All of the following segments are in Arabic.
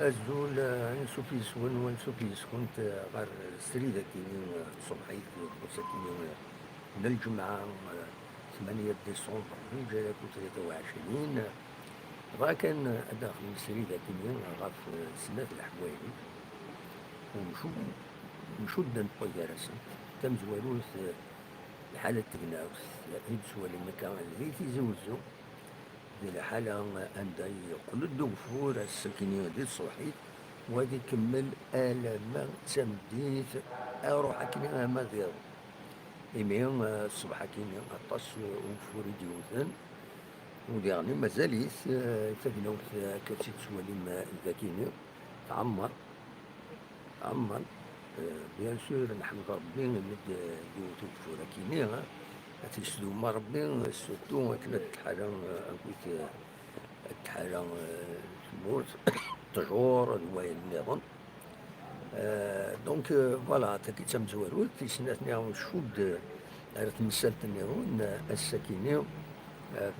الزول نشوف يسون ونشوف يسكن غير سريدة كيني صبحيت وساكنين من الجمعة 8 ديسمبر من جاك 23 بغا كان داخل سريدة كيني غاف سنة الحوايج ونشد نطيرسن تم زوالوث الحالة تقناوث هيد سوالي مكان اللي تيزوزو دي الحالة عندها يقول الدغفور السكنية دي الصحيح وهذه كمل آلام تمديت أروح كني ما غير إيميون الصبح كني أطاس وفور ديوثن وديعني مازاليت تقنوث كتشي تسوالي ما ذاكيني تعمر عمر بيان سور نحمد ربي نمد ديوث وفور كيني تيسدو ما ربي سورتو كانت الحالة كنت الحالة تموت تجور الوالد النظام دونك فوالا تاكي تمزوالو تيسناتني عاون شود عرفت مسالت النيرون السكينة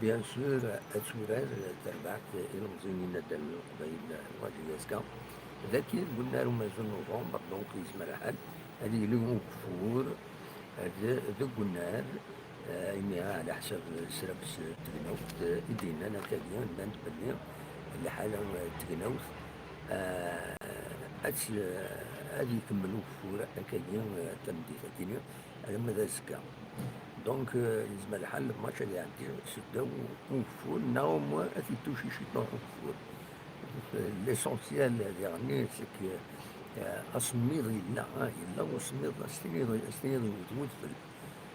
بيان سور أتورار تربعت المزينين دال قبيل الواجي ياسكا ذاكي قلنا لهم مازال نوفمبر دونك يزمر الحال هذه لهم كفور ذا قلنا إنها على حسب سرابس تقنوت إدينا نتاقيا نتبني الحالة تقنوت هذه يكملوا فورا أكاين تمديث أكيني على مدى الزكا دونك لازم الحل الماتش اللي عندي سدا وفور ناوم أثي توشي شي وفور ليسونسيال يعني سكي أصميض إلا وصميض أستنيض وتمثل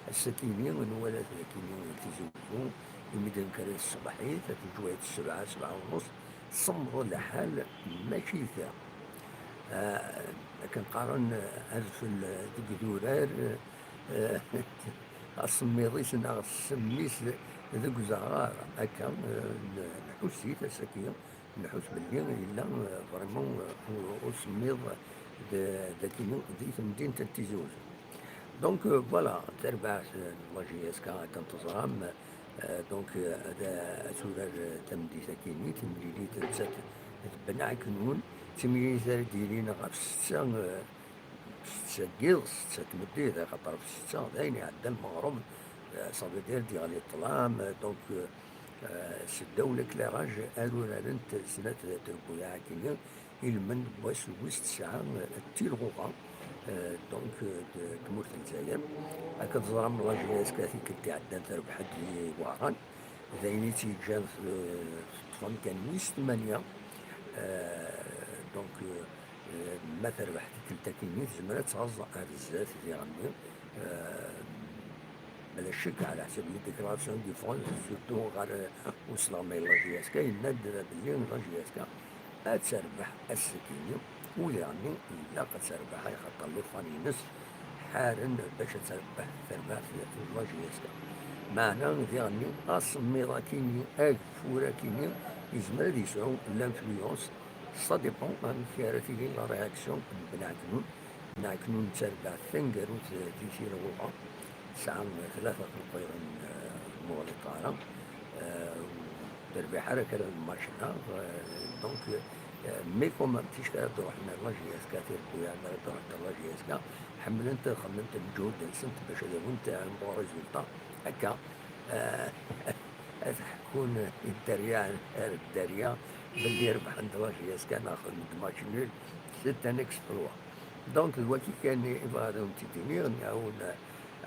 السكينين ولا السكينين تزوجون يمدن كرا الصباحية تجوات 7:30 صمروا لحال ماشي ذا كنقارن ألف الدكتورار الصميضيس نا السميس ذوك زغار هكا نحوسيت السكينة نحوس بلي إلا فريمون وصميض ذاكينو ديت مدينة التيزوز دونك فوالا تربع الواجي اسكا كنتظام دونك هذا سورار تمديث كيني تمليلي تنسات تبنى كنون تمليلي ديرينا غاف 6 كيض 6 تمديث خاطر في 6 دايني عدا المغرب صافي ديال الظلام دونك الدولة كلاغاج هادو رانت سنة تربويا كيني يلمن بواس وسط ساعة التيلغوغا دونك تموت الجزائر هكا تزرم الواجهة كاثي كنتي عدان تربح لي واران ذايني تيجان طفل كان ويس 8 دونك ما تربحت كلتا كيني زمرا تغزى بزاف ديالني بلا شك على حسب لي ديكلاراسيون دي فرونس سورتو غير وصل مي لاجياسكا يناد بلي لاجياسكا تربح السكينة ويعني إلا قد تربح يخطر له فانينس حارن باش تربح في اللاجياسكا معنى يعني أصمي كيني أكفورا كيني يزمر يسعو لانفلونس سا ديبون عن كيراتي لا رياكسيون بنعكنون نعكنون تربح ثنقر في الغوغا ساعة 3 قيرا مغلقة تربح حركة المارشنا دونك مي كوم تيش تروح للاجياسكا تربويا تروح للاجياسكا حمل انت خممت الجهود نسنت باش وانت بون ريزولتا هكا تكون الدريا باللي يربح عند لاجياسكا ناخذ من ماتش نول 6 اكسبلوا دونك الوكي كان يبغى هذا تيتيني نعاون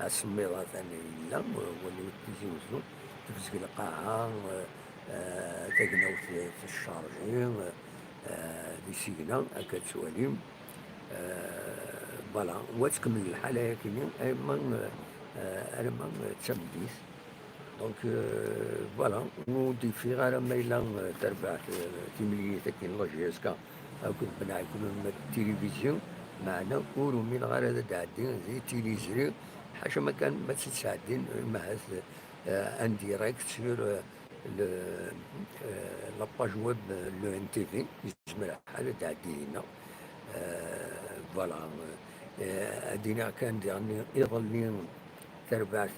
السميضة ثاني لا ولو تيزوزو تفزق القاعة تقناو في الشارجين دي سينا هكا تسواليم فوالا وتكمل الحالة كيني أيما تسمديث دونك فوالا ودي في غير ما إلا تربع تيملي تاكين لاجياسكا أو كنت بنع يكونوا التلفزيون معنا ورو من غير هذا داعدين زي تيليزري حاجة ما كان ما تساعدين مهز ان ديريكت سور لاباج ويب لو ان تي في يجمع حالة تعدينا فوالا هادينا كان يعني يظل تربعت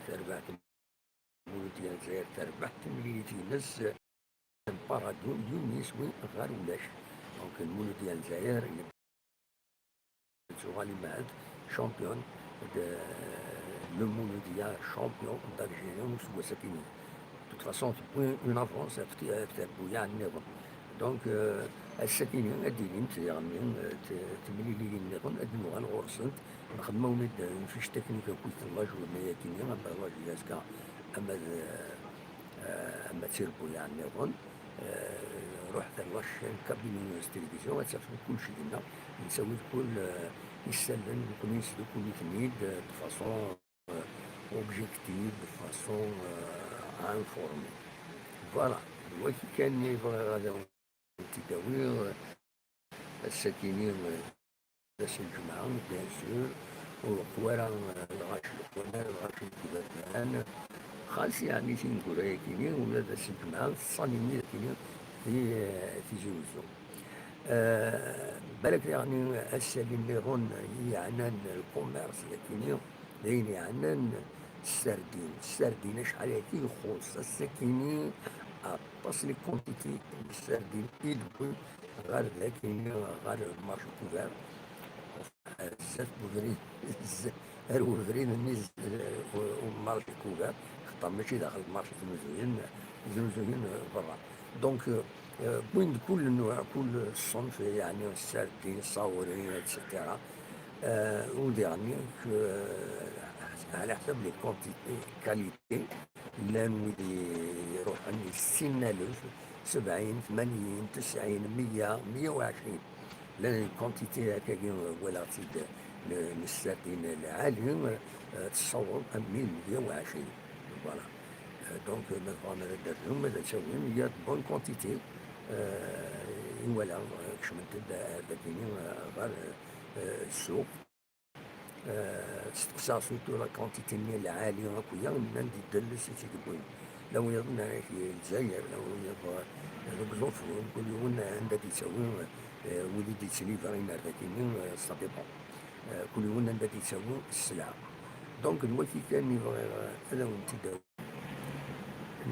تربعت المولود ديال الجزائر تربحت مليتي ناس بارادو ديون يسوي غير ولاش. دونك المولود ديال الجزائر اللي معاد شامبيون لو مولوديا شامبيون d'Algérie سوا ساكنين. De toute façon تبوي اون افونس في بويا عن النظام. دونك الساكنين ادينين يعني تملي لي النظام ادين وغان غورسنت نخدمو ولاد نفيش تكنيك كويت الله جو ما كيني اما الله ياسكا اما اما تيربو يعني النظام. رحت لاشين كابين تلفزيون تسافر كلشي لنا نسوي كل يسلم نكون يسلو كل تنيد دو فاسون اوبجيكتيف دو فاسون انفورمي. فوالا دلوقتي كان يبغى غادا تداوي الساكنين ناس الجماعة بيان سور وقوارا الغاش القوارا الغاش الكبابان خاص يعني تنقول هاي كينين ولا داس الجماعة الصالمين كينين في زوزو. بالك يعني السالي اللي غن يعنان الكوميرس لكن لين يعنان السردين شحال هاكي يخص السكيني عطاس لي كونتيتي السردين يدوي غير لكن غير مارشو كوفار بزاف بوفرين الوفرين النيز ومارشو كوفار خطر ماشي داخل المارشي زنوزوين برا. دونك بوين كل نوع كل صنف يعني السردين الصاورين اتسيتيرا. وديرني على حسب لي كونتيتي كاليتي لان ويدي يروح عندي 60,000 70 80 90 100 120 لان الكونتيتي هكاكي ولا تزيد السردين العالي تصور 120. فوالا دونك ماذا درتهم ماذا تسويهم هي بون كونتيتي. ولا كشمنت داكيني غير السوق استقصى سورتو لا كونتيتي العالية هاكويا من دلس تيكبوين لو يظن في الجزائر لو يظن بزوف كل يوم عندك يسوي وليدي تليفرين داكيني صديقه كل يوم عندك يسوي السلعة. دونك دلوقتي كان يبغي هذا وانت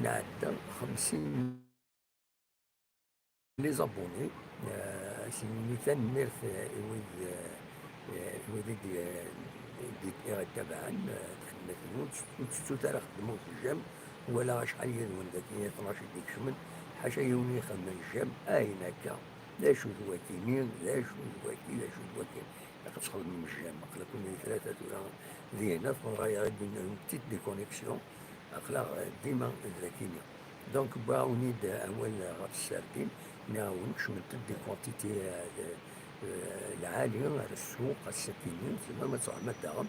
نعدى 50 لي زابوني. سي مثال نيرث الوالد ديال تبعا خدمتهم وتستو ترى خدمو في الجام ولا شحال يدون ذاك 12 ديك شمن حاشا يوني خدم الجام اين هكا لا شو ذواكينين لا شو ذواكي لا شو ذواكين لاقاش خدم من الجام قال كنا ثلاثة ولا ذينا فغايا دينا بتيت دي كونيكسيون أخلاق ديما ذاكيني. دونك باوني أول غاف السردين نعاون كشمنت دي كونتيتي العالية على السوق السكينين تما ما تعمل داهم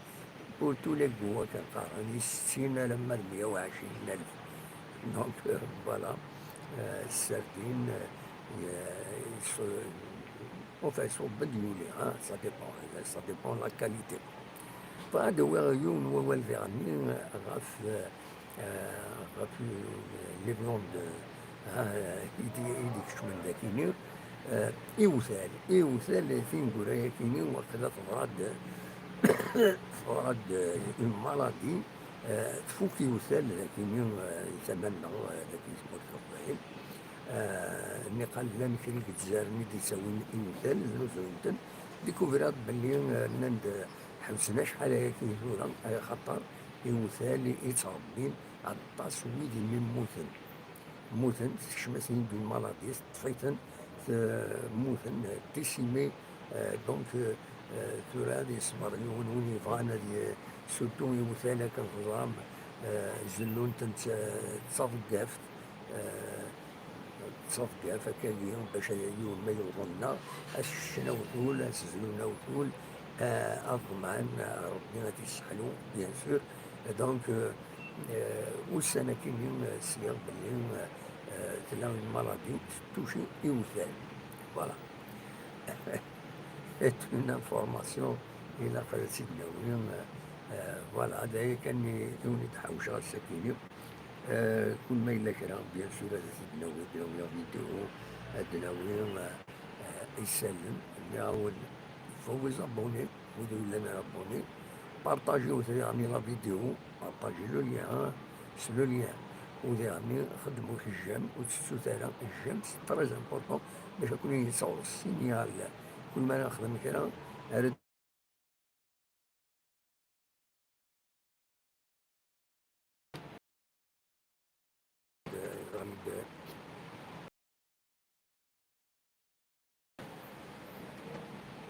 قلتو لك هو كان قارني 60 لما 120,000. دونك فوالا السردين enfin sont بديولي ça dépend la qualité. فهذا هو عيون هو الفيرني غاف لي بلوند يديك شمن ذاكيني إيوثال فين قرايا كيني وقت تفراد اون مالادي تفوك إيوثال لكن يتمنى ذاك يسمو الكفاين. اللي قال لا نكريك تزارني دي تساوي إيوثال زوزوينتن ديكوفرات بلي نند حبسنا شحال هاكي زورا خاطر إيوثال يتربين عطاس ويدي من موثن تكشمسين دون مالاديس طفيتن موثن ديسيمي. دونك ثورا هادي الصبر يوني فغانا سورتو يوثالا كان في الظلام زلون تصفقافت هكا اليوم باش اليوم ما يوضلنا الشنا وثول الزلونا وثول أضمن ربي غادي يسحلو بيان سور. دونك والسنة كاينين سيغ بلي تلا المالادي توشي يوثال. فوالا c'est une information إلا قالت سيدنا ويوم. فوالا هذايا كان يوني تحوش على السكينة كل ما إلا كرا بيان سور هذا سيدنا ويوم يوم فيديو هادنا ويوم يسلم يعاود يفوز أبوني ودير لنا أبوني بارطاجيو يعني لا فيديو بارطاجي لو ليان سلو ليان ويعني خدموا في الجام وتستو تالا الجام سي تريز امبورطون باش يكون يتصور السينيال. كل ما نخدم كرا رد غنبدا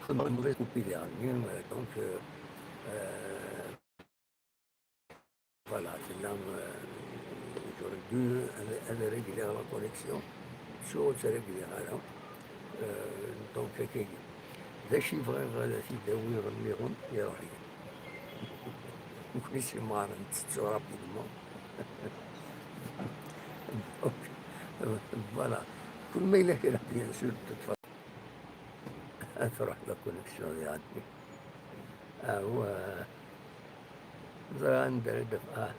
خدمة نوفيل كوبي يعني دونك فوالا تما j'aurais dû aller régler la connexion شو تريجلي على دونك هكاك ذا شي بغا غادا تيداوي يغنيهم يروح وكلشي مار نتستو رابيدمون دونك فوالا كل ما إلا كان بيان سور تروح لا كونيكسيون يعني هو زرا ندير دفعة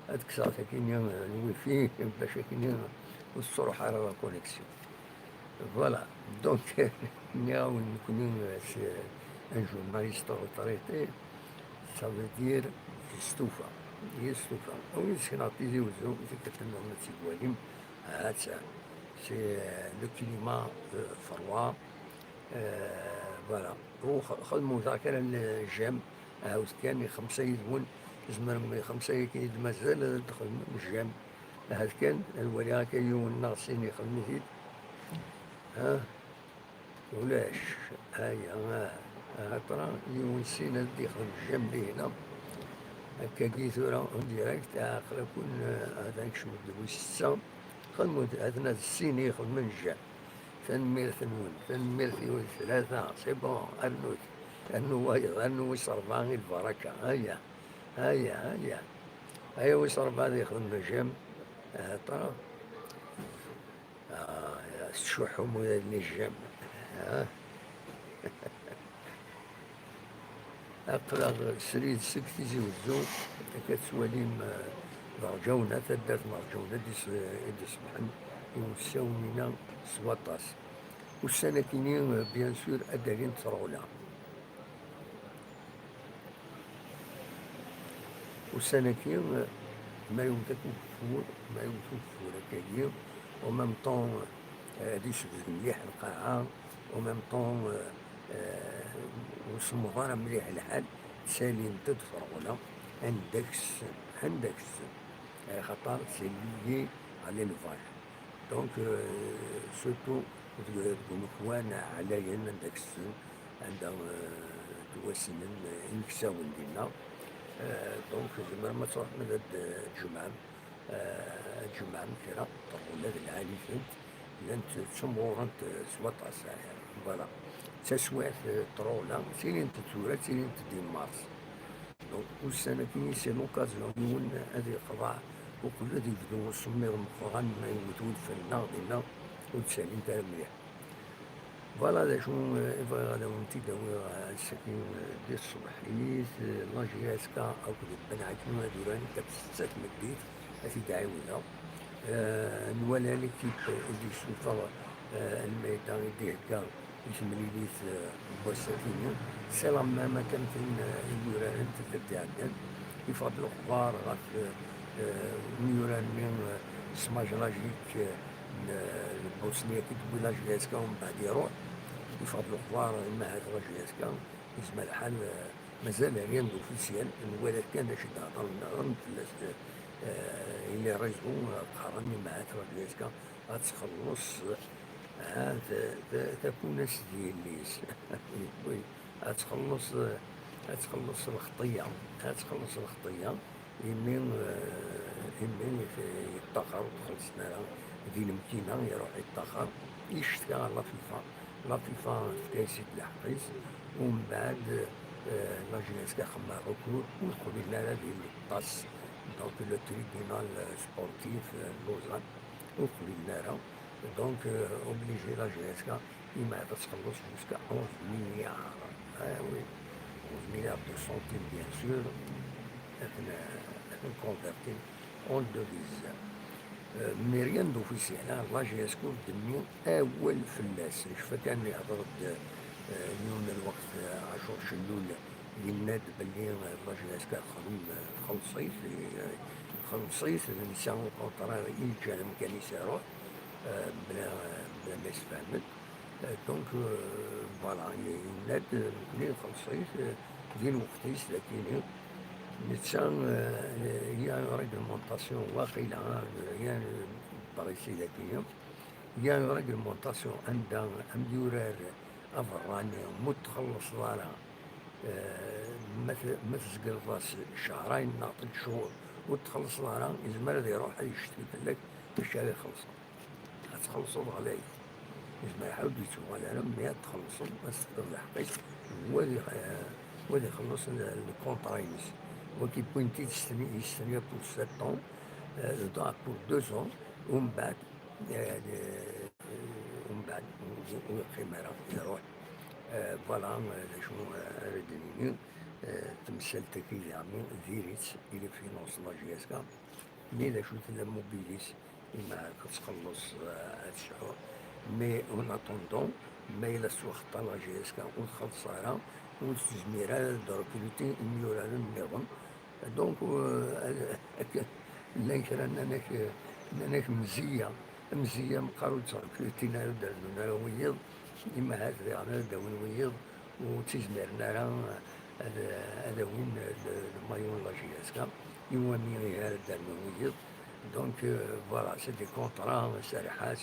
هاديك الساعة كاين الويفي باش كاين والصروح على لا كونيكسيون فوالا دونك نعاون نكون ان جورناليست retraité ça veut dire يستوفى ويسكناطيزي وزو إذا كتنو من تيكواليم هاد سي لو كليما فروا فوالا وخدمو ذاكرا الجام عاود كان خمسة يدون زمر خمسة يكيد مازال دخل من الجام هاد كان الولي كان يوم ناقصين يخدمو زيد ها ولاش هيا ترى يوم السنة يخدم الجام لي هنا هكا كي ثورة ديريكت عاقل كون هذاك شمد ستة خدمو هذنا السين يخدم الجام تنميرت نون تنميرت يوم ثلاثة سي بون أنو يصرف غير البركة هيا ويصرف هذا يخدم الجام ترى الشحوم ولا الجام أقرأ سريد سكتي زوزو كتسواليم مرجونة تدات مرجونة دي سمحن يوساونينا سواطاس والسنة كيني بيان سور أدالين ترولا والسنة كين ما يوم تكون فور هكايا ومام طون هادي شبه مليح القاعة ومام طون وصمغانا مليح الحال سالين تدفرونا عندك السن خاطر سي ليي على ليليفاج دونك سورتو تقول خوان عليا عندك السن عندها تواسنن يكساون دينا دونك زعما ما تروح من هاد الجمعة كرا طرولات العالي فهمت لانت تسمورنت سواطا ساحر فوالا تسوات طرولا سيرين تتورا سيرين تدي مارس دونك كل سنة كاين سي لوكازيون يون هادي قضاء وكل هادي يبدو نسميو مخران ما يموتون فلنا دينا وتسالين تاع مليح فوالا هذا شو هذا ونتي داوي السكين ديال الصبحيت لاجي اسكا او كذا بنعت نوا دوران كتستات مديت هاتي دعاونا نوالا لي كيب اللي شوفا الميدان يديه كاع يشمليليت بوساتينو سي لا ماما كان فين يوران تاعنا يفضلوا كبار غاف يوران من سماجلاجيك البوسنية كي تقول لاجي اسكا ومن بعد يروح يفضلوا كبار ما هاد لاجي اسكا يسمى الحال مازال ريان دوفيسيال الولد كان شي تهضر لنا فلاس إلي ريزو قارني مع لاجي اسكا غتخلص تكون دياليس وي غتخلص الخطية يمين يتاخر خلصنا ذي المكينة يروح يتاخر يشتكى على لطيفة في كيسيد الحقيس ومن بعد لاجي اسكا خما ركور ودخل لنا ديال الطاس دونك لو تريبينال سبورتيف لوزان ودخل لنا دونك اوبليجي لاجي اسكا يما تخلص جوسكا 11 مليار وي 11 مليار دو سنتيم بيان سور نكونفرتي اون دوفيز مي ريان دوفيسيال لاجي اسكو دمي اول فلاس شفا كان يهضر يوم الوقت عاشور شلول يناد بلي لاجي اسكا خلصيت خلصيت الانسان كونطرا يجي لمكانيس يروح بلا ما يستعمل. دونك فوالا يناد ملي خلصيت دين وقتيس لكن نتا هي ريغلمونطاسيون واقيلا هي باريسي ذكية، هي ريغلمونطاسيون عندها يورار افران مو تخلص دارها ما تسقلطاش شهرين لا 3 شهور وتخلص دارها يزمر يروح يشتري لك باش يخلص تخلصوا عليه ما يحاول يتوغل على ملي تخلصوا بس الحقيقة هو اللي يخلص الكونطرا ينس وكي بوينتي يستنى بور 7 ans بور 2 ans ومن بعد ومن بعد ويقيم يروح فوالا شنو ردني تمثل تكيل يعني ديريت إلى فينونس لا جي اس كا مي لا شو تلا موبيليس ما كتخلص هاد الشهور مي اون اتوندون ما إلا سوخطا لا جي اس كا وتخلصها وتزميرها دركوليتي ميورا النظام دونك لا كرا ناناك مزية مقارو دركوليتي نارو دارنا ويض إما هذا عمل داون ويض وتزميرنا راه هذا وين المايون لا جي اس كا يوامي غير دارنا ويض دونك فوالا سي دي كونطرا سارحات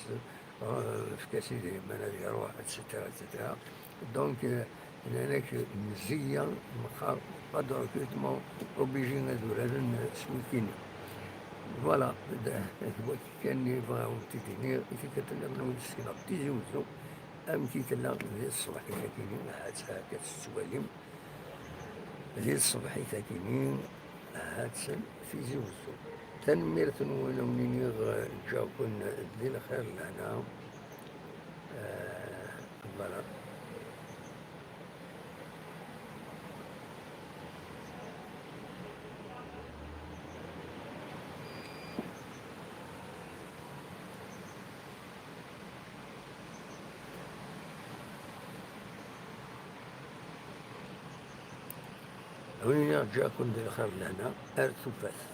في كاسي منادي يروح اتسيتيرا اتسيتيرا دونك هناك مزية مقار با دو ريكروتمون اوبليجي هادو هذا سويكين فوالا كان يبغاو تيدينير كي كتلمنو السكينة تيجي وزو أم كي تلا ديال الصبح كاينين هاد السواليم ديال الصبح كاينين هاد في زوزو تنميرة ولا منين جاو كون ديال خير لهنا فوالا وين جاكم ديال خير لهنا ارث وفاس